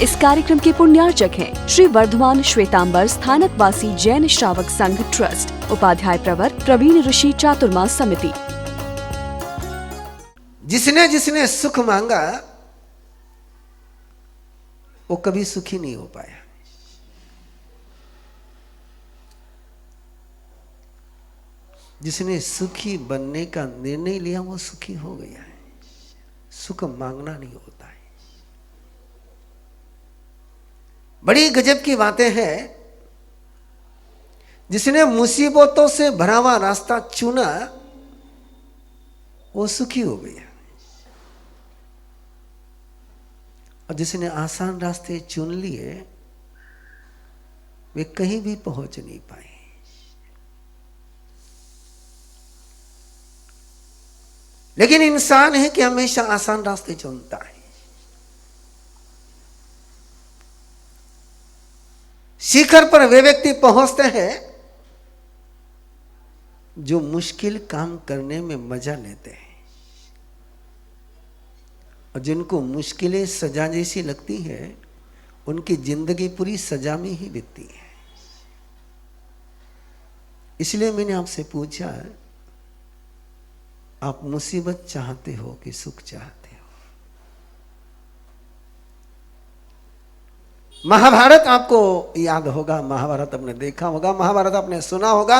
इस कार्यक्रम के पुण्यार्चक हैं श्री वर्धमान श्वेतांबर स्थानकवासी जैन श्रावक संघ ट्रस्ट, उपाध्याय प्रवर प्रवीण ऋषि चातुर्मास समिति। जिसने जिसने सुख मांगा वो कभी सुखी नहीं हो पाया। जिसने सुखी बनने का निर्णय लिया वो सुखी हो गया है। सुख मांगना नहीं होता है। बड़ी गजब की बातें हैं। जिसने मुसीबतों से भरा हुआ रास्ता चुना वो सुखी हो गया, और जिसने आसान रास्ते चुन लिए वे कहीं भी पहुंच नहीं पाए। लेकिन इंसान है कि हमेशा आसान रास्ते चुनता है। शिखर पर वे व्यक्ति पहुंचते हैं जो मुश्किल काम करने में मजा लेते हैं, और जिनको मुश्किलें सजा जैसी लगती है उनकी जिंदगी पूरी सजा में ही बीतती है। इसलिए मैंने आपसे पूछा, आप मुसीबत चाहते हो कि सुख चाहते हो? महाभारत आपको याद होगा, महाभारत आपने देखा होगा, महाभारत आपने सुना होगा,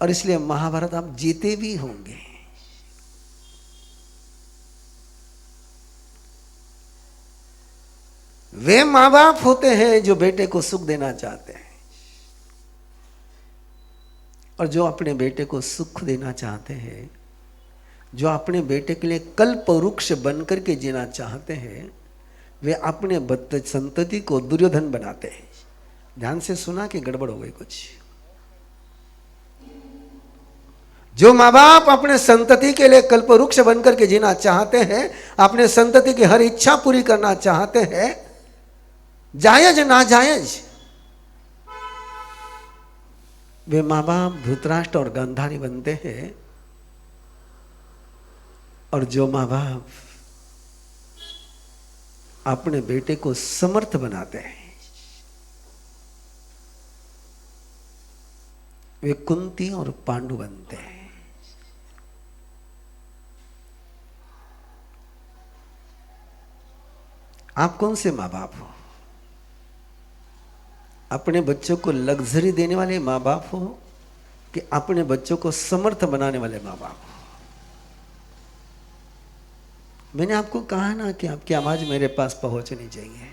और इसलिए महाभारत आप जीते भी होंगे। वे मां बाप होते हैं जो बेटे को सुख देना चाहते हैं, और जो अपने बेटे को सुख देना चाहते हैं, जो अपने बेटे के लिए कल्प वृक्ष बनकर के जीना चाहते हैं, वे अपने संतति को दुर्योधन बनाते हैं। ध्यान से सुना कि गड़बड़ हो गई कुछ? जो माँ बाप अपने संतति के लिए कल्प वृक्ष बनकर के जीना चाहते हैं, अपने संतति की हर इच्छा पूरी करना चाहते हैं, जायज ना जायज, वे माँ बाप धृतराष्ट्र और गांधारी बनते हैं। और जो माँ बाप अपने बेटे को समर्थ बनाते हैं, वे कुंती और पांडु बनते हैं। आप कौन से माँ बाप हो? अपने बच्चों को लग्जरी देने वाले माँ बाप हो कि अपने बच्चों को समर्थ बनाने वाले माँ बाप हो? मैंने आपको कहा ना कि आपकी आवाज मेरे पास पहुंचनी चाहिए।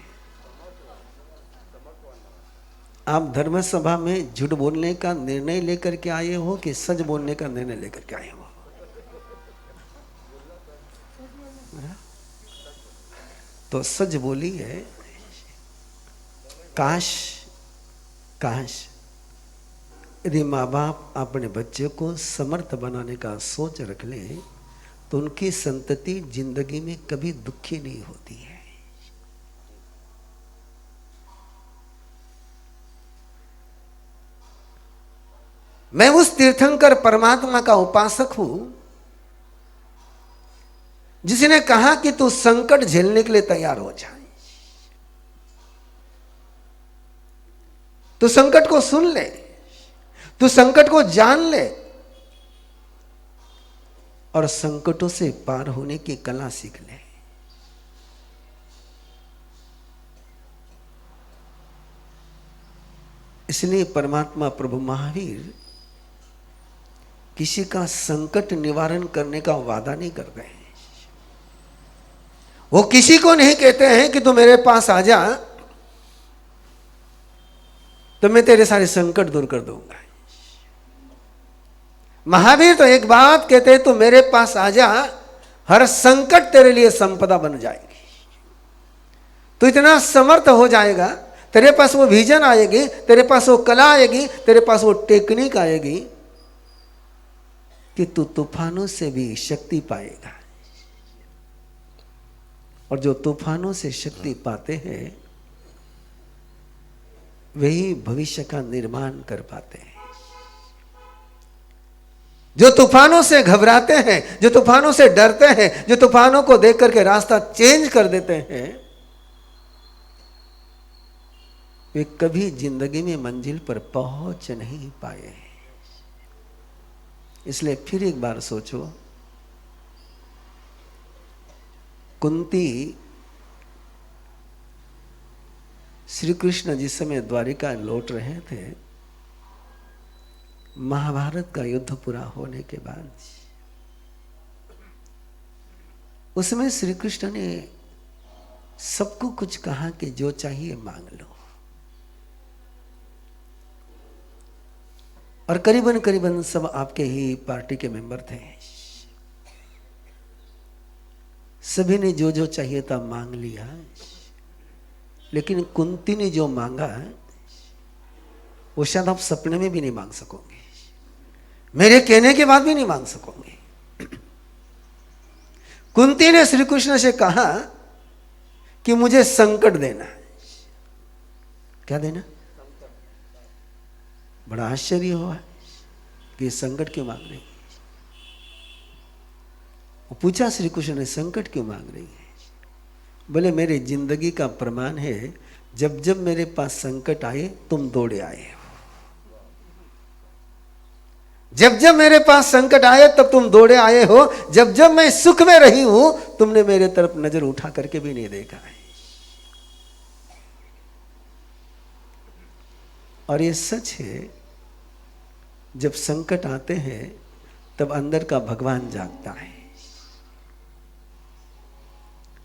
आप धर्म सभा में झूठ बोलने का निर्णय लेकर के आए हो कि सच बोलने का निर्णय लेकर के आए हो? तो सच बोली है। काश यदि माँ बाप अपने बच्चे को समर्थ बनाने का सोच रख ले तो उनकी संतति जिंदगी में कभी दुखी नहीं होती है। मैं उस तीर्थंकर परमात्मा का उपासक हूं जिसने कहा कि तू संकट झेलने के लिए तैयार हो जा। तू संकट को सुन ले, तू संकट को जान ले, और संकटों से पार होने की कला सीख ले। इसलिए परमात्मा प्रभु महावीर किसी का संकट निवारण करने का वादा नहीं कर रहे हैं। वो किसी को नहीं कहते हैं कि तू मेरे पास आ जा तो मैं तेरे सारे संकट दूर कर दूंगा। महावीर तो एक बात कहते हैं, तो मेरे पास आ जा, हर संकट तेरे लिए संपदा बन जाएगी। तो इतना समर्थ हो जाएगा, तेरे पास वो विजन आएगी, तेरे पास वो कला आएगी, तेरे पास वो टेक्निक आएगी कि तू तूफानों से भी शक्ति पाएगा। और जो तूफानों से शक्ति पाते हैं वही भविष्य का निर्माण कर पाते हैं। जो तूफानों से घबराते हैं, जो तूफानों से डरते हैं, जो तूफानों को देख करके रास्ता चेंज कर देते हैं, वे कभी जिंदगी में मंजिल पर पहुंच नहीं पाए। इसलिए फिर एक बार सोचो, कुंती श्री कृष्ण जिस समय द्वारिका लौट रहे थे, महाभारत का युद्ध पूरा होने के बाद, उसमें श्री कृष्ण ने सबको कुछ कहा कि जो चाहिए मांग लो, और करीबन करीबन सब आपके ही पार्टी के मेंबर थे। सभी ने जो जो चाहिए था मांग लिया, लेकिन कुंती ने जो मांगा वो शायद आप सपने में भी नहीं मांग सकोगे, मेरे कहने के बाद भी नहीं मांग सकोगे। कुंती ने श्री कृष्ण से कहा कि मुझे संकट देना। क्या देना? बड़ा आश्चर्य हुआ कि संकट क्यों मांग रही है। वो पूछा श्री कृष्ण ने, संकट क्यों मांग रही है? बोले, मेरे जिंदगी का प्रमाण है, जब जब मेरे पास संकट आए तुम दौड़े आए हो, जब जब मेरे पास संकट आए तब तुम दौड़े आए हो, जब जब मैं सुख में रही हूं तुमने मेरे तरफ नजर उठा करके भी नहीं देखा है। और ये सच है, जब संकट आते हैं तब अंदर का भगवान जागता है।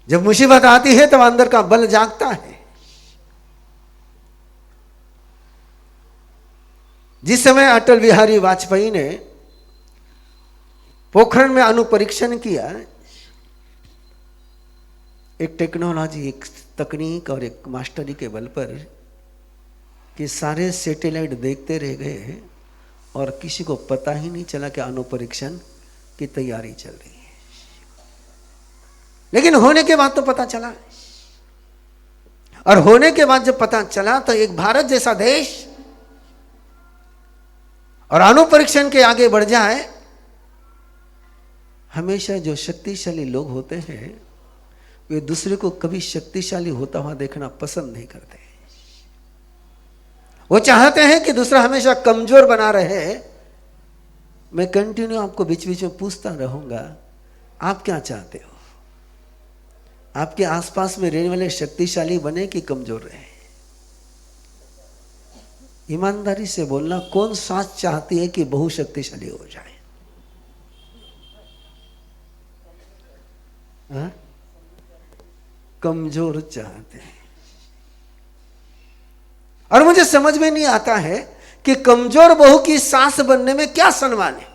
जब मुसीबत आती है तब अंदर का बल जागता है। जिस समय अटल बिहारी वाजपेयी ने पोखरण में अणुपरीक्षण किया, एक टेक्नोलॉजी, एक तकनीक और एक मास्टरी के बल पर, कि सारे सैटेलाइट देखते रह गए और किसी को पता ही नहीं चला कि अणुपरीक्षण की तैयारी चल रही है। लेकिन होने के बाद तो पता चला, और होने के बाद जब पता चला तो एक भारत जैसा देश और अणुपरीक्षण के आगे बढ़ जाए। हमेशा जो शक्तिशाली लोग होते हैं वे दूसरे को कभी शक्तिशाली होता हुआ देखना पसंद नहीं करते। वो चाहते हैं कि दूसरा हमेशा कमजोर बना रहे। मैं कंटिन्यू आपको बीच बीच में पूछता रहूंगा, आप क्या चाहते हो? आपके आसपास में रहने वाले शक्तिशाली बने कि कमजोर रहे? ईमानदारी से बोलना, कौन सास चाहती है कि बहु शक्तिशाली हो जाए? हाँ? कमजोर चाहते हैं। और मुझे समझ में नहीं आता है कि कमजोर बहू की सास बनने में क्या सम्मान है।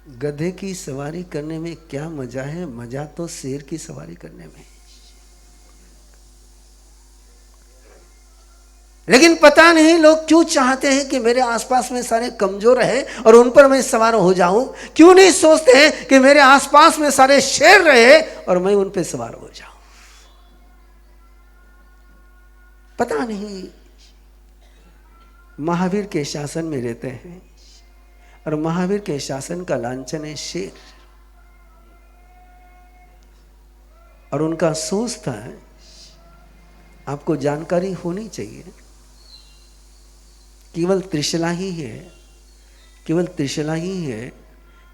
गधे की सवारी करने में क्या मजा है? मजा तो शेर की सवारी करने में। लेकिन पता नहीं लोग क्यों चाहते हैं कि मेरे आसपास में सारे कमजोर रहे और उन पर मैं सवार हो जाऊं। क्यों नहीं सोचते हैं कि मेरे आसपास में सारे शेर रहे और मैं उन पर सवार हो जाऊं? पता नहीं। महावीर के शासन में रहते हैं और महावीर के शासन का लांछन है शेर। और उनका सोच था, आपको जानकारी होनी चाहिए, केवल त्रिशला ही है, केवल त्रिशला ही है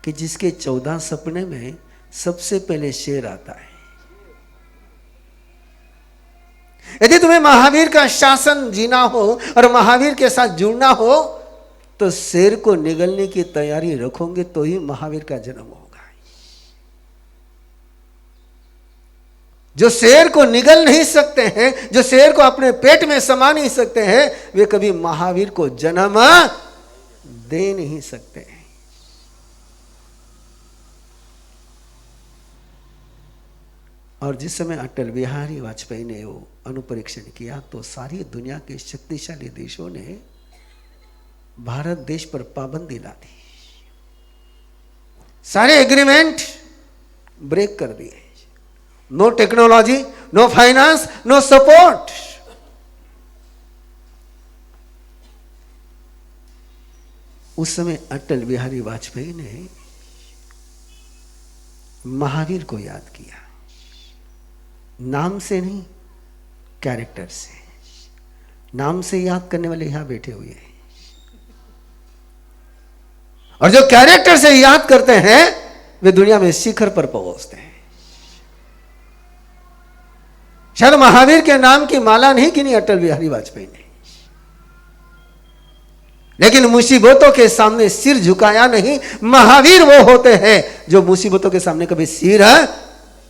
कि जिसके 14 सपने में सबसे पहले शेर आता है। यदि तुम्हें महावीर का शासन जीना हो और महावीर के साथ जुड़ना हो तो शेर को निगलने की तैयारी रखोगे तो ही महावीर का जन्म होगा। जो शेर को निगल नहीं सकते हैं, जो शेर को अपने पेट में समा नहीं सकते हैं, वे कभी महावीर को जन्म दे नहीं सकते हैं। और जिस समय अटल बिहारी वाजपेयी ने वो अणुपरीक्षण किया तो सारी दुनिया के शक्तिशाली देशों ने भारत देश पर पाबंदी ला दी। सारे एग्रीमेंट ब्रेक कर दिए। No technology, no finance, no support. उस समय अटल बिहारी वाजपेयी ने महावीर को याद किया, नाम से नहीं, कैरेक्टर से। नाम से याद करने वाले यहां बैठे हुए हैं, और जो कैरेक्टर से याद करते हैं वे दुनिया में शिखर पर पहुंचते हैं। शायद महावीर के नाम की माला नहीं कीनी अटल बिहारी वाजपेयी ने, लेकिन मुसीबतों के सामने सिर झुकाया नहीं। महावीर वो होते हैं जो मुसीबतों के सामने कभी सिर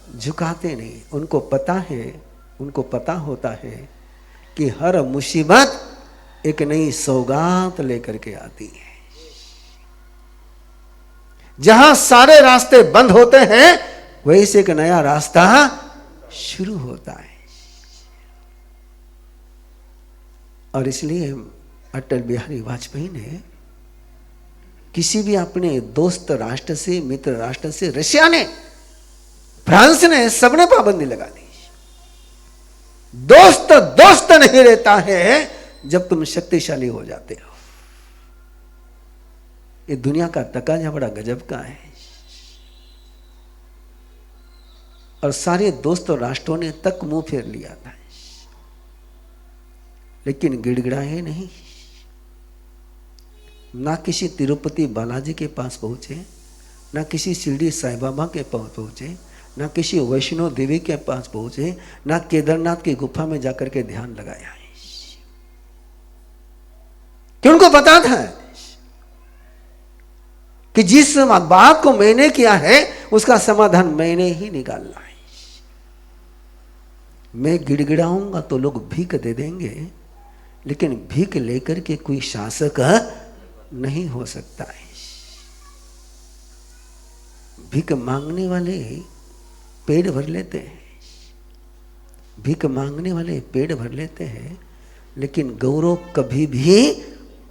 झुकाते नहीं। उनको पता है, उनको पता होता है कि हर मुसीबत एक नई सौगात लेकर के आती है। जहां सारे रास्ते बंद होते हैं वहीं से एक नया रास्ता शुरू होता है। और इसलिए अटल बिहारी वाजपेयी ने किसी भी अपने दोस्त राष्ट्र से, मित्र राष्ट्र से, रशिया ने, फ्रांस ने, सबने पाबंदी लगा दी। दोस्त दोस्त नहीं रहता है जब तुम शक्तिशाली हो जाते हो। ये दुनिया का तकाजा बड़ा गजब का है। और सारे दोस्त राष्ट्रों ने तक मुंह फेर लिया था, लेकिन गिड़गिड़ाए नहीं। ना किसी तिरुपति बालाजी के पास पहुंचे, ना किसी शिरडी साईं बाबा के पास पहुंचे, ना किसी वैष्णो देवी के पास पहुंचे, ना केदारनाथ की गुफा में जाकर के ध्यान लगाया। कि उनको पता था कि जिस बात को मैंने किया है उसका समाधान मैंने ही निकालना है। मैं गिड़गिड़ाऊंगा तो लोग भीख दे देंगे, लेकिन भीख लेकर के कोई शासक नहीं हो सकता है। भीख मांगने वाले पेट भर लेते हैं, भीख मांगने वाले पेट भर लेते हैं, लेकिन गौरव कभी भी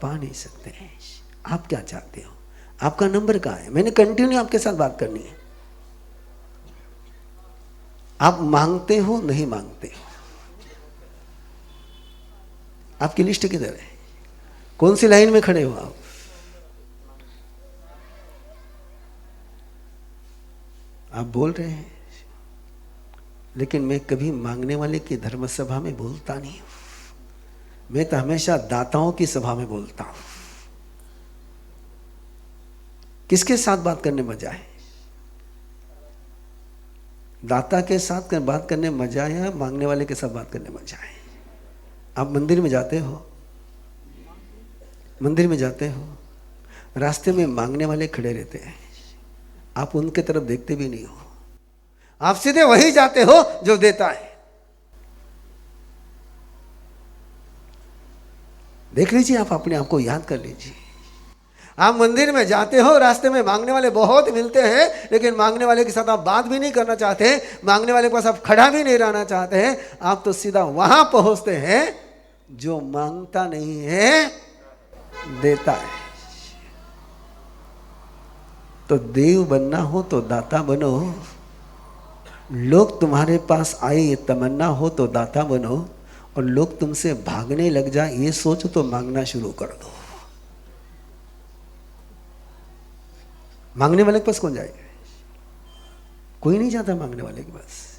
पा नहीं सकते हैं। आप क्या चाहते हो? आपका नंबर कहाँ है? मैंने कंटिन्यू आपके साथ बात करनी है। आप मांगते हो, नहीं मांगते हो? आपकी लिस्ट किधर है? कौन सी लाइन में खड़े हो आप? आप बोल रहे हैं, लेकिन मैं कभी मांगने वाले की धर्म सभा में बोलता नहीं हूं। मैं तो हमेशा दाताओं की सभा में बोलता हूं। किसके साथ बात करने मजा है? दाता के साथ बात करने मजा है या मांगने वाले के साथ बात करने मजा है? आप मंदिर में जाते हो, मंदिर में जाते हो, रास्ते में मांगने वाले खड़े रहते हैं, आप उनके तरफ देखते भी नहीं हो, आप सीधे वही जाते हो जो देता है। देख लीजिए, आप अपने आप को याद कर लीजिए। आप मंदिर में जाते हो, रास्ते में मांगने वाले बहुत मिलते हैं, लेकिन मांगने वाले के साथ आप बात भी नहीं करना चाहते, मांगने वाले के पास आप खड़ा भी नहीं रहना चाहते हैं। आप तो सीधा वहां पहुंचते हैं जो मांगता नहीं है, देता है। तो देव बनना हो तो दाता बनो, लोग तुम्हारे पास आए ये तमन्ना हो तो दाता बनो, और लोग तुमसे भागने लग जाए ये सोच तो मांगना शुरू कर दो। मांगने वाले के पास कौन जाएगा? कोई नहीं जाता मांगने वाले के पास।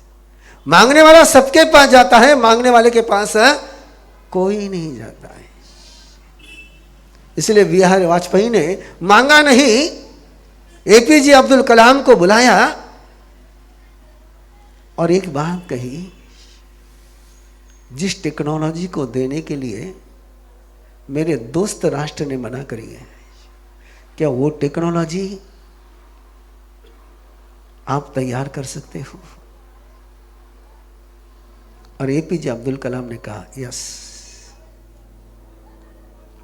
मांगने वाला सबके पास जाता है, मांगने वाले के पास कोई नहीं जाता है। इसलिए बिहारी वाजपेयी ने मांगा नहीं, एपीजे अब्दुल कलाम को बुलाया और एक बात कही, जिस टेक्नोलॉजी को देने के लिए मेरे दोस्त राष्ट्र ने मना करी है, क्या वो टेक्नोलॉजी आप तैयार कर सकते हो? और एपीजे अब्दुल कलाम ने कहा यस।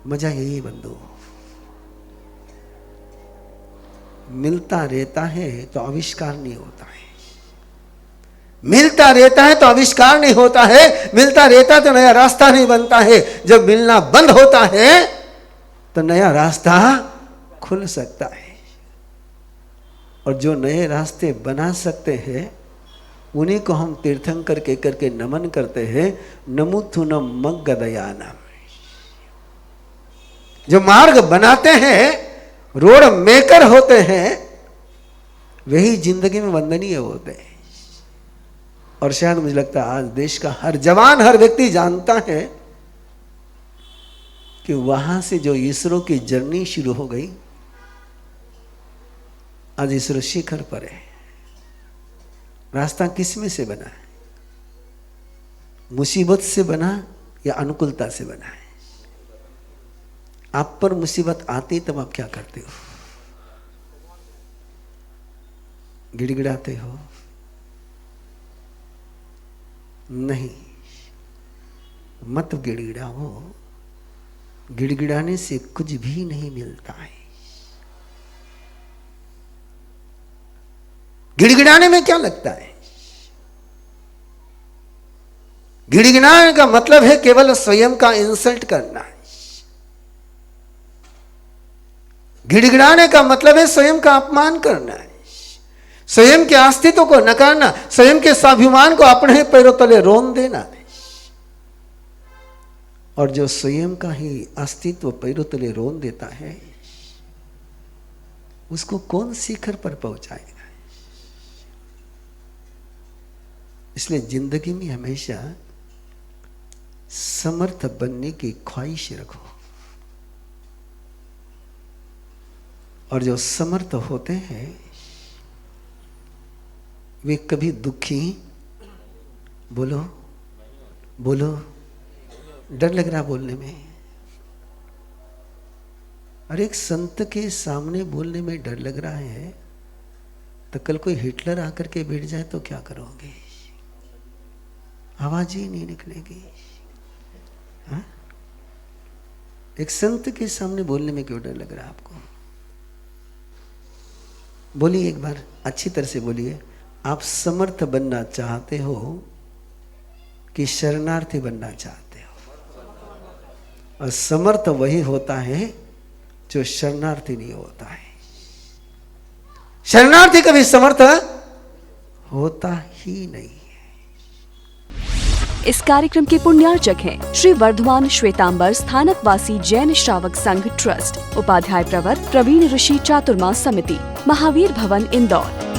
मजा यही बंधु, मिलता रहता है तो आविष्कार नहीं होता है, मिलता रहता है तो आविष्कार नहीं होता है, मिलता रहता तो नया रास्ता नहीं बनता है। जब मिलना बंद होता है तो नया रास्ता खुल सकता है। और जो नए रास्ते बना सकते हैं उन्हीं को हम तीर्थंकर के करके नमन करते हैं। नमुथुनम मग्गदयानम। जो मार्ग बनाते हैं, रोड मेकर होते हैं, वही जिंदगी में वंदनीय होते हैं। और शायद मुझे लगता है आज देश का हर जवान, हर व्यक्ति जानता है कि वहां से जो इसरो की जर्नी शुरू हो गई, आज इसरो शिखर पर है। रास्ता किसमें से बना है? मुसीबत से बना या अनुकूलता से बना है? आप पर मुसीबत आती तब आप क्या करते हो? गिड़गिड़ाते हो? नहीं, मत गिड़गिड़ाओ। गिड़गिड़ाने से कुछ भी नहीं मिलता है। गिड़गिड़ाने में क्या लगता है? गिड़गिड़ाने का मतलब है केवल स्वयं का इंसल्ट करना है। गिड़गिड़ाने का मतलब है स्वयं का अपमान करना है, स्वयं के अस्तित्व को नकारना, स्वयं के स्वाभिमान को अपने पैरों तले रोन देना है। और जो स्वयं का ही अस्तित्व पैरों तले रोन देता है, उसको कौन शिखर पर पहुंचाएगा? इसलिए जिंदगी में हमेशा समर्थ बनने की ख्वाहिश रखो। और जो समर्थ होते हैं वे कभी दुखी, बोलो बोलो, डर लग रहा बोलने में। और एक संत के सामने बोलने में डर लग रहा है तो कल कोई हिटलर आकर के बैठ जाए तो क्या करोगे? आवाज ही नहीं निकलेगी। हाँ? एक संत के सामने बोलने में क्यों डर लग रहा है आपको? बोलिए एक बार, अच्छी तरह से बोलिए। आप समर्थ बनना चाहते हो कि शरणार्थी बनना चाहते हो? और समर्थ वही होता है जो शरणार्थी नहीं होता है। शरणार्थी कभी समर्थ होता ही नहीं है। इस कार्यक्रम के पुण्यार्चक हैं श्री वर्धमान श्वेतांबर स्थानकवासी जैन श्रावक संघ ट्रस्ट, उपाध्याय प्रवर प्रवीण ऋषि चातुर्मास समिति, महावीर भवन, इंदौर।